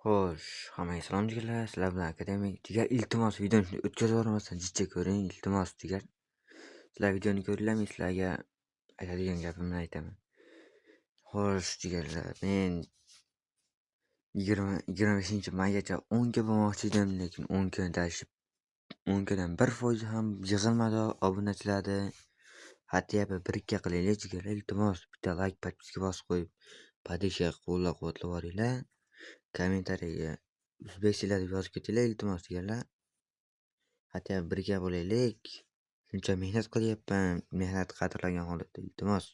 Xo'sh, hammaga salom jigarlar. Sizlar bilan akademik jigar. Iltimos videoni shunday o'tkazib yubormasdan jiddiy ko'ring. Iltimos jigar. Sizlar videoni ko'ringlarmi? Sizlarga aytadigan gapimni aytaman. Xo'sh, jigarlar, men 25-maygacha 10 ga bo'lmoqchi edim, lekin 10 ga adashib 10 gadan 1% ham yig'ilmadi obunachilarni. Xatyapti 1-2 qilaylik jigarlar. Iltimos, bitta like, подписка bosib qo'yib, podishga qo'llab-quvvatlab yuboringlar. Kommentariyaga o'zbek tilida deb yozib ketinglar, iltimos jigarlar. Xatyapti 1 ga bo'laylik. Shuncha mehnat qilyapman, mehnat qadrlagan holatda, iltimos.